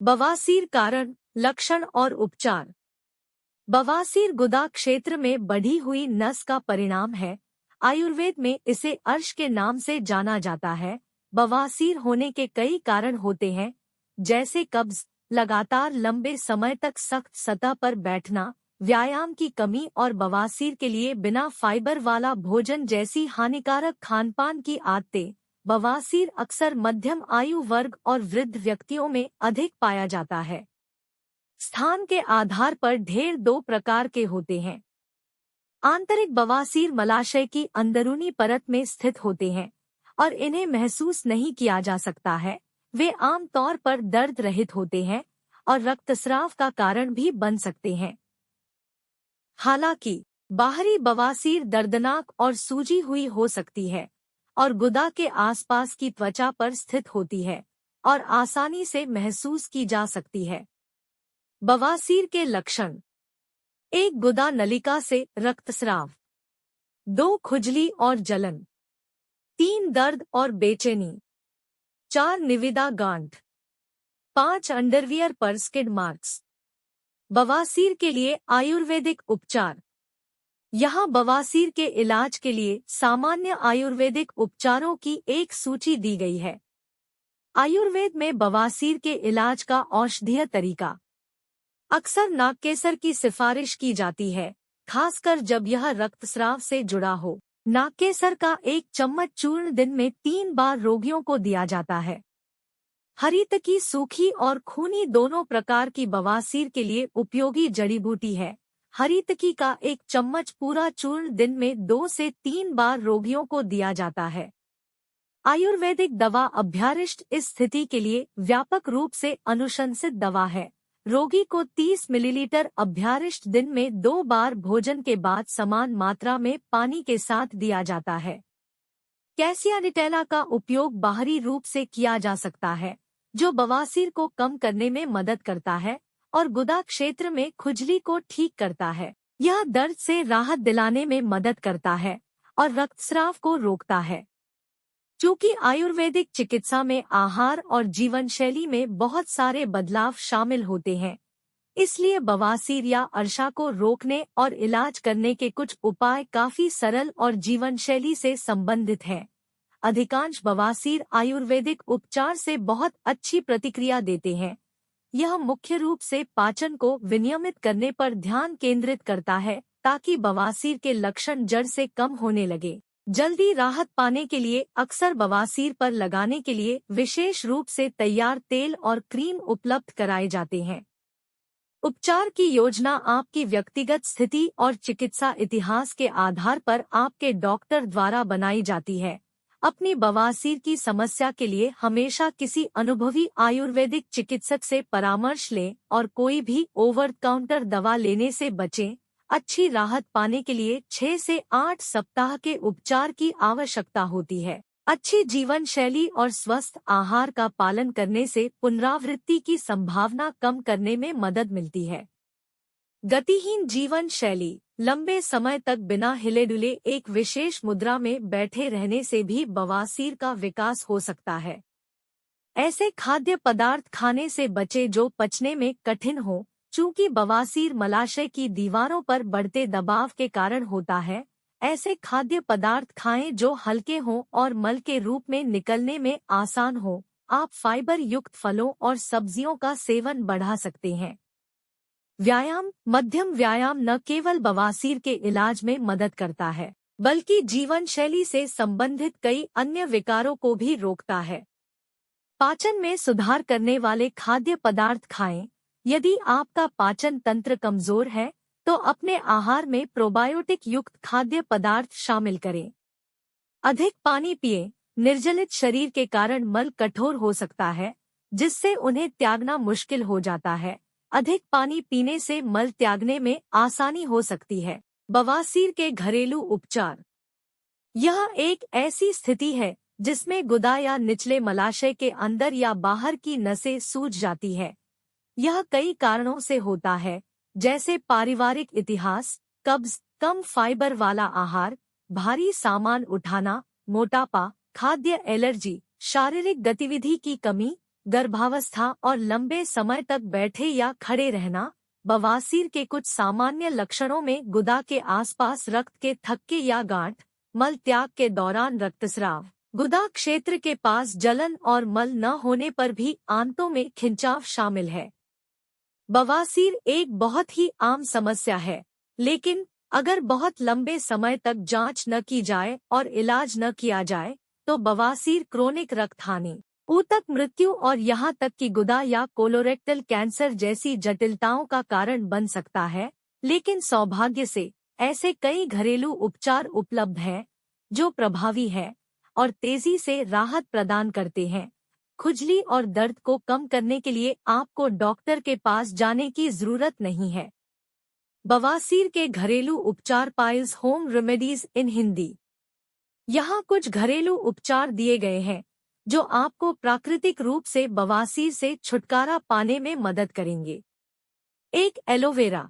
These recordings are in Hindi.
बवासीर कारण, लक्षण और उपचार। बवासीर गुदा क्षेत्र में बढ़ी हुई नस का परिणाम है। आयुर्वेद में इसे अर्श के नाम से जाना जाता है। बवासीर होने के कई कारण होते हैं, जैसे कब्ज, लगातार लंबे समय तक सख्त सतह पर बैठना, व्यायाम की कमी और बवासीर के लिए बिना फाइबर वाला भोजन जैसी हानिकारक खानपान की आदतें। बवासीर अक्सर मध्यम आयु वर्ग और वृद्ध व्यक्तियों में अधिक पाया जाता है। स्थान के आधार पर ढेर दो प्रकार के होते हैं। आंतरिक बवासीर मलाशय की अंदरूनी परत में स्थित होते हैं और इन्हें महसूस नहीं किया जा सकता है। वे आम तौर पर दर्द रहित होते हैं और रक्तस्राव का कारण भी बन सकते हैं। हालांकि बाहरी बवासीर दर्दनाक और सूजी हुई हो सकती है और गुदा के आसपास की त्वचा पर स्थित होती है और आसानी से महसूस की जा सकती है। बवासीर के लक्षण: 1. गुदा नलिका से रक्तस्राव। 2. खुजली और जलन। 3. दर्द और बेचैनी। 4. निविदा गांठ। 5. अंडरवियर पर स्किड मार्क्स। बवासीर के लिए आयुर्वेदिक उपचार। यहाँ बवासीर के इलाज के लिए सामान्य आयुर्वेदिक उपचारों की एक सूची दी गई है। आयुर्वेद में बवासीर के इलाज का औषधीय तरीका: अक्सर नागकेसर की सिफारिश की जाती है, खासकर जब यह रक्तस्राव से जुड़ा हो। नागकेसर का 1 चम्मच चूर्ण दिन में 3 बार रोगियों को दिया जाता है। हरीतकी सूखी और खूनी दोनों प्रकार की बवासीर के लिए उपयोगी जड़ी बूटी है। हरीतकी का 1 चम्मच पूरा चूर्ण दिन में 2 से 3 बार रोगियों को दिया जाता है। आयुर्वेदिक दवा अभ्यारिष्ट इस स्थिति के लिए व्यापक रूप से अनुशंसित दवा है। रोगी को 30 मिलीलीटर अभ्यारिष्ट दिन में 2 बार भोजन के बाद समान मात्रा में पानी के साथ दिया जाता है। कैसिया निटेला का उपयोग बाहरी रूप से किया जा सकता है, जो बवासीर को कम करने में मदद करता है और गुदा क्षेत्र में खुजली को ठीक करता है। यह दर्द से राहत दिलाने में मदद करता है और रक्तस्राव को रोकता है। चूँकि आयुर्वेदिक चिकित्सा में आहार और जीवन शैली में बहुत सारे बदलाव शामिल होते हैं, इसलिए बवासीर या अर्शा को रोकने और इलाज करने के कुछ उपाय काफी सरल और जीवन शैली से संबंधित हैं। अधिकांश बवासीर आयुर्वेदिक उपचार से बहुत अच्छी प्रतिक्रिया देते हैं। यह मुख्य रूप से पाचन को विनियमित करने पर ध्यान केंद्रित करता है, ताकि बवासीर के लक्षण जड़ से कम होने लगे। जल्दी राहत पाने के लिए अक्सर बवासीर पर लगाने के लिए विशेष रूप से तैयार तेल और क्रीम उपलब्ध कराए जाते हैं। उपचार की योजना आपकी व्यक्तिगत स्थिति और चिकित्सा इतिहास के आधार पर आपके डॉक्टर द्वारा बनाई जाती है। अपनी बवासीर की समस्या के लिए हमेशा किसी अनुभवी आयुर्वेदिक चिकित्सक से परामर्श लें और कोई भी ओवर काउंटर दवा लेने से बचें। अच्छी राहत पाने के लिए 6 से 8 सप्ताह के उपचार की आवश्यकता होती है। अच्छी जीवन शैली और स्वस्थ आहार का पालन करने से पुनरावृत्ति की संभावना कम करने में मदद मिलती है। गतिहीन जीवन शैली: लंबे समय तक बिना हिले डुले एक विशेष मुद्रा में बैठे रहने से भी बवासीर का विकास हो सकता है। ऐसे खाद्य पदार्थ खाने से बचें जो पचने में कठिन हो, चूँकि बवासीर मलाशय की दीवारों पर बढ़ते दबाव के कारण होता है। ऐसे खाद्य पदार्थ खाएं जो हल्के हों और मल के रूप में निकलने में आसान हो। आप फाइबर युक्त फलों और सब्जियों का सेवन बढ़ा सकते हैं। व्यायाम: मध्यम व्यायाम न केवल बवासीर के इलाज में मदद करता है, बल्कि जीवन शैली से संबंधित कई अन्य विकारों को भी रोकता है। पाचन में सुधार करने वाले खाद्य पदार्थ खाएं। यदि आपका पाचन तंत्र कमजोर है, तो अपने आहार में प्रोबायोटिक युक्त खाद्य पदार्थ शामिल करें। अधिक पानी पिएं। निर्जलित शरीर के कारण मल कठोर हो सकता है, जिससे उन्हें त्यागना मुश्किल हो जाता है। अधिक पानी पीने से मल त्यागने में आसानी हो सकती है। बवासीर के घरेलू उपचार: यह एक ऐसी स्थिति है जिसमें गुदा या निचले मलाशय के अंदर या बाहर की नसें सूज जाती है। यह कई कारणों से होता है, जैसे पारिवारिक इतिहास, कब्ज, कम फाइबर वाला आहार, भारी सामान उठाना, मोटापा, खाद्य एलर्जी, शारीरिक गतिविधि की कमी, गर्भावस्था और लंबे समय तक बैठे या खड़े रहना। बवासीर के कुछ सामान्य लक्षणों में गुदा के आसपास रक्त के थक्के या गांठ, मल त्याग के दौरान रक्तस्राव, गुदा क्षेत्र के पास जलन और मल न होने पर भी आंतों में खिंचाव शामिल है। बवासीर एक बहुत ही आम समस्या है, लेकिन अगर बहुत लंबे समय तक जांच न की जाए और इलाज न किया जाए तो बवासीर क्रोनिक रक्तहानि, ऊतक मृत्यु और यहाँ तक कि गुदा या कोलोरेक्टल कैंसर जैसी जटिलताओं का कारण बन सकता है। लेकिन सौभाग्य से ऐसे कई घरेलू उपचार उपलब्ध हैं जो प्रभावी है और तेजी से राहत प्रदान करते हैं। खुजली और दर्द को कम करने के लिए आपको डॉक्टर के पास जाने की जरूरत नहीं है। बवासीर के घरेलू उपचार, पाइल्स होम रेमेडीज इन हिंदी। यहाँ कुछ घरेलू उपचार दिए गए हैं जो आपको प्राकृतिक रूप से बवासीर से छुटकारा पाने में मदद करेंगे। 1. एलोवेरा।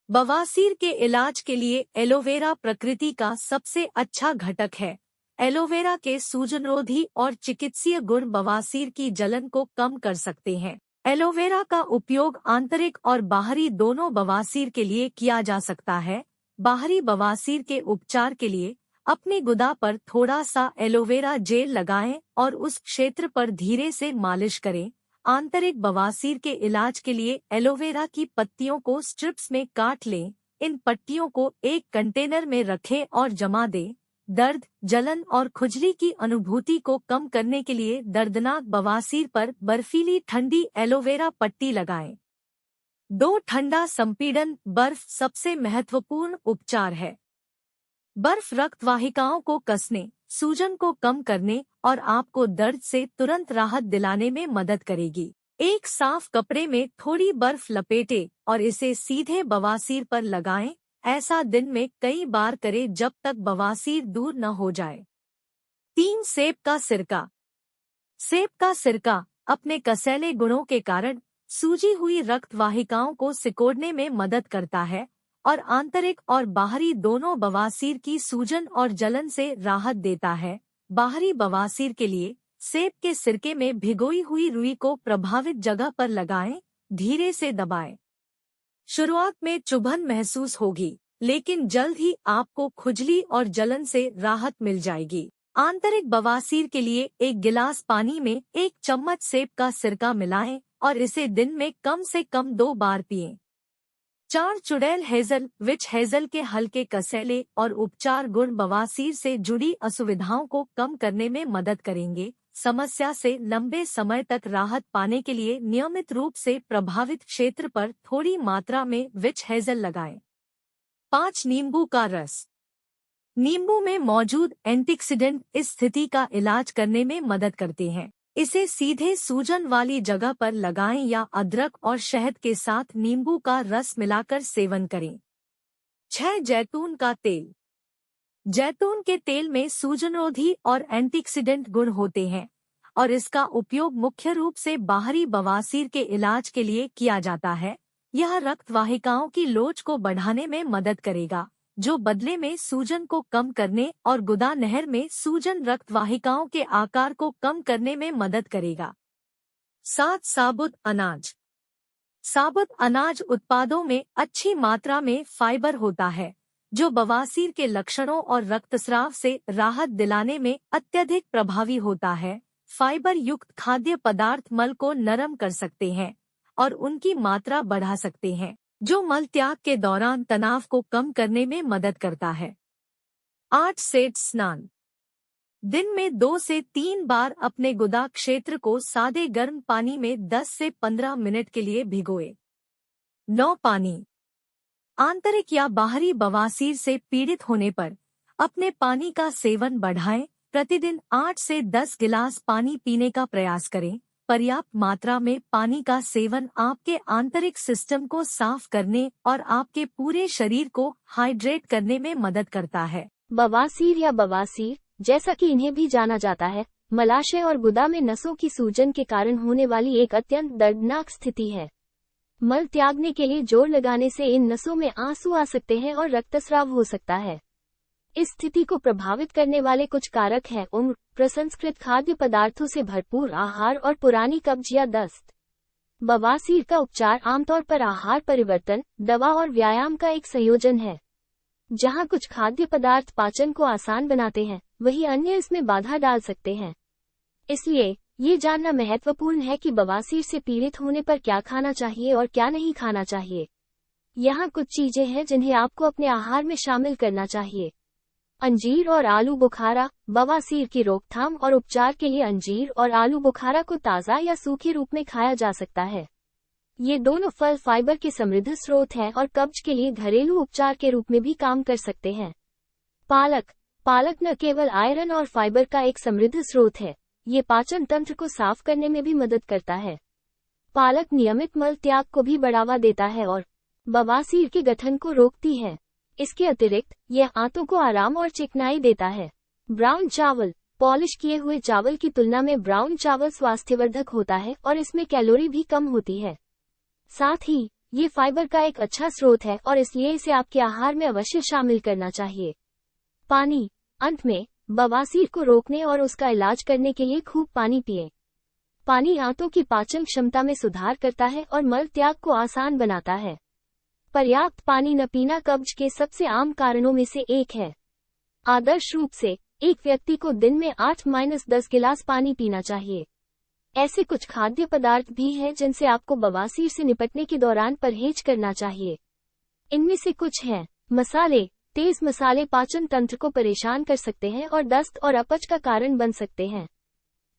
बवासीर के इलाज के लिए एलोवेरा प्रकृति का सबसे अच्छा घटक है। एलोवेरा के सूजनरोधी और चिकित्सीय गुण बवासीर की जलन को कम कर सकते हैं। एलोवेरा का उपयोग आंतरिक और बाहरी दोनों बवासीर के लिए किया जा सकता है। बाहरी बवासीर के उपचार के लिए अपनी गुदा पर थोड़ा सा एलोवेरा जेल लगाएं और उस क्षेत्र पर धीरे से मालिश करें। आंतरिक बवासीर के इलाज के लिए एलोवेरा की पत्तियों को स्ट्रिप्स में काट लें। इन पट्टियों को एक कंटेनर में रखें और जमा दें। दर्द, जलन और खुजली की अनुभूति को कम करने के लिए दर्दनाक बवासीर पर बर्फीली ठंडी एलोवेरा पट्टी लगाएं। 2. ठंडा संपीड़न। बर्फ सबसे महत्वपूर्ण उपचार है। बर्फ रक्त वाहिकाओं को कसने, सूजन को कम करने और आपको दर्द से तुरंत राहत दिलाने में मदद करेगी। एक साफ कपड़े में थोड़ी बर्फ लपेटें और इसे सीधे बवासीर पर लगाएं। ऐसा दिन में कई बार करें जब तक बवासीर दूर न हो जाए। 3. सेब का सिरका। सेब का सिरका अपने कसैले गुणों के कारण सूजी हुई रक्त वाहिकाओं को सिकोड़ने में मदद करता है और आंतरिक और बाहरी दोनों बवासीर की सूजन और जलन से राहत देता है। बाहरी बवासीर के लिए सेब के सिरके में भिगोई हुई रुई को प्रभावित जगह पर लगाएं, धीरे से दबाएं। शुरुआत में चुभन महसूस होगी, लेकिन जल्द ही आपको खुजली और जलन से राहत मिल जाएगी। आंतरिक बवासीर के लिए 1 गिलास पानी में 1 चम्मच सेब का सिरका मिलाएं और इसे दिन में कम से कम 2 बार पिएं। 4. चुड़ैल हेजल। विच हेजल के हल्के कसैले और उपचार गुण बवासीर से जुड़ी असुविधाओं को कम करने में मदद करेंगे। समस्या से लंबे समय तक राहत पाने के लिए नियमित रूप से प्रभावित क्षेत्र पर थोड़ी मात्रा में विच हेजल लगाएं। 5. नींबू का रस। नींबू में मौजूद एंटीऑक्सीडेंट इस स्थिति का इलाज करने में मदद करते हैं। इसे सीधे सूजन वाली जगह पर लगाएं या अदरक और शहद के साथ नींबू का रस मिलाकर सेवन करें। 6. जैतून का तेल। जैतून के तेल में सूजनरोधी और एंटीऑक्सीडेंट गुण होते हैं और इसका उपयोग मुख्य रूप से बाहरी बवासीर के इलाज के लिए किया जाता है। यह रक्त वाहिकाओं की लोच को बढ़ाने में मदद करेगा, जो बदले में सूजन को कम करने और गुदा नहर में सूजन रक्त वाहिकाओं के आकार को कम करने में मदद करेगा। 7. साबुत अनाज। साबुत अनाज उत्पादों में अच्छी मात्रा में फाइबर होता है, जो बवासीर के लक्षणों और रक्तस्राव से राहत दिलाने में अत्यधिक प्रभावी होता है। फाइबर युक्त खाद्य पदार्थ मल को नरम कर सकते हैं और उनकी मात्रा बढ़ा सकते हैं, जो मल त्याग के दौरान तनाव को कम करने में मदद करता है। 8. सेठ स्नान। दिन में 2 से 3 बार अपने गुदा क्षेत्र को सादे गर्म पानी में 10 से 15 मिनट के लिए भिगोए। 9. पानी। आंतरिक या बाहरी बवासीर से पीड़ित होने पर अपने पानी का सेवन बढ़ाएं। प्रतिदिन 8 से 10 गिलास पानी पीने का प्रयास करें। पर्याप्त मात्रा में पानी का सेवन आपके आंतरिक सिस्टम को साफ करने और आपके पूरे शरीर को हाइड्रेट करने में मदद करता है। बवासीर या बवासीर, जैसा कि इन्हें भी जाना जाता है, मलाशय और गुदा में नसों की सूजन के कारण होने वाली एक अत्यंत दर्दनाक स्थिति है। मल त्यागने के लिए जोर लगाने से इन नसों में आंसू आ सकते हैं और रक्तस्राव हो सकता है। इस स्थिति को प्रभावित करने वाले कुछ कारक हैं उम्र, प्रसंस्कृत खाद्य पदार्थों से भरपूर आहार और पुरानी कब्ज या दस्त। बवासीर का उपचार आमतौर पर आहार परिवर्तन, दवा और व्यायाम का एक संयोजन है। जहां कुछ खाद्य पदार्थ पाचन को आसान बनाते हैं, वहीं अन्य इसमें बाधा डाल सकते हैं। इसलिए ये जानना महत्वपूर्ण है कि बवासीर से पीड़ित होने पर क्या खाना चाहिए और क्या नहीं खाना चाहिए। यहाँ कुछ चीजें हैं जिन्हें आपको अपने आहार में शामिल करना चाहिए। अंजीर और आलू बुखारा। बवासीर की रोकथाम और उपचार के लिए अंजीर और आलू बुखारा को ताज़ा या सूखे रूप में खाया जा सकता है। ये दोनों फल फाइबर के समृद्ध स्रोत हैं और कब्ज के लिए घरेलू उपचार के रूप में भी काम कर सकते हैं। पालक। पालक न केवल आयरन और फाइबर का एक समृद्ध स्रोत है, ये पाचन तंत्र को साफ करने में भी मदद करता है। पालक नियमित मल त्याग को भी बढ़ावा देता है और बवासीर के गठन को रोकती है। इसके अतिरिक्त यह आंतों को आराम और चिकनाई देता है। ब्राउन चावल। पॉलिश किए हुए चावल की तुलना में ब्राउन चावल स्वास्थ्यवर्धक होता है और इसमें कैलोरी भी कम होती है। साथ ही ये फाइबर का एक अच्छा स्रोत है और इसलिए इसे आपके आहार में अवश्य शामिल करना चाहिए। पानी। अंत में, बवासीर को रोकने और उसका इलाज करने के लिए खूब पानी पिएं। पानी आंतों की पाचन क्षमता में सुधार करता है और मल त्याग को आसान बनाता है। पर्याप्त पानी न पीना कब्ज के सबसे आम कारणों में से एक है। आदर्श रूप से एक व्यक्ति को दिन में 8-10 गिलास पानी पीना चाहिए। ऐसे कुछ खाद्य पदार्थ भी हैं जिनसे आपको बवासीर से निपटने के दौरान परहेज करना चाहिए। इनमें से कुछ हैं मसाले। तेज मसाले पाचन तंत्र को परेशान कर सकते हैं और दस्त और अपच का कारण बन सकते हैं।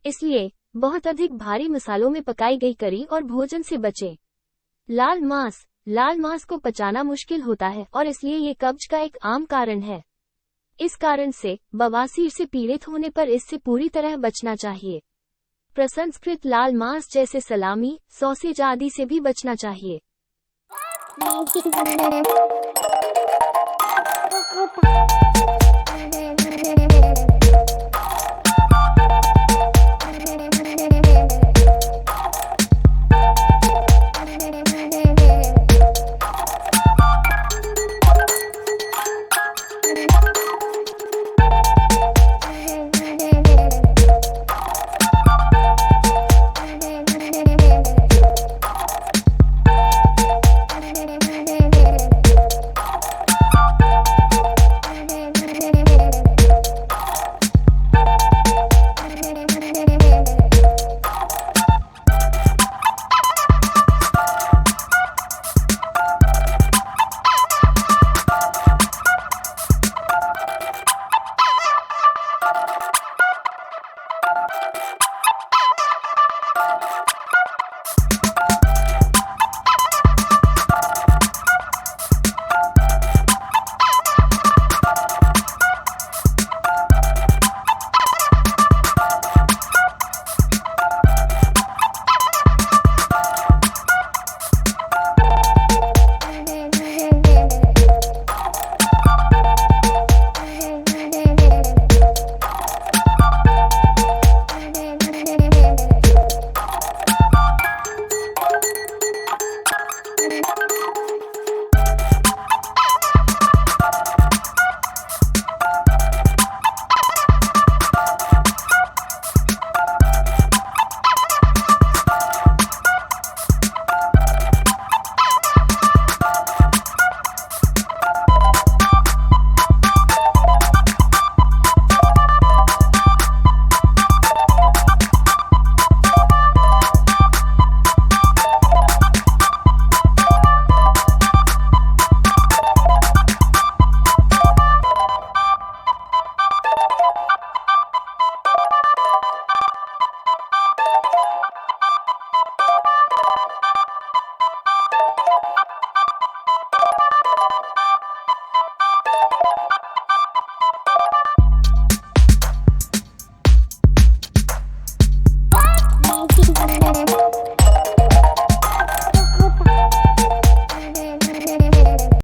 इसलिए बहुत अधिक भारी मसालों में पकाई गई करी और भोजन से बचें। लाल मांस। लाल मांस को पचाना मुश्किल होता है और इसलिए ये कब्ज का एक आम कारण है। इस कारण से बवासीर से पीड़ित होने पर इससे पूरी तरह बचना चाहिए। प्रसंस्कृत लाल मांस जैसे सलामी, सॉसेज आदि से भी बचना चाहिए।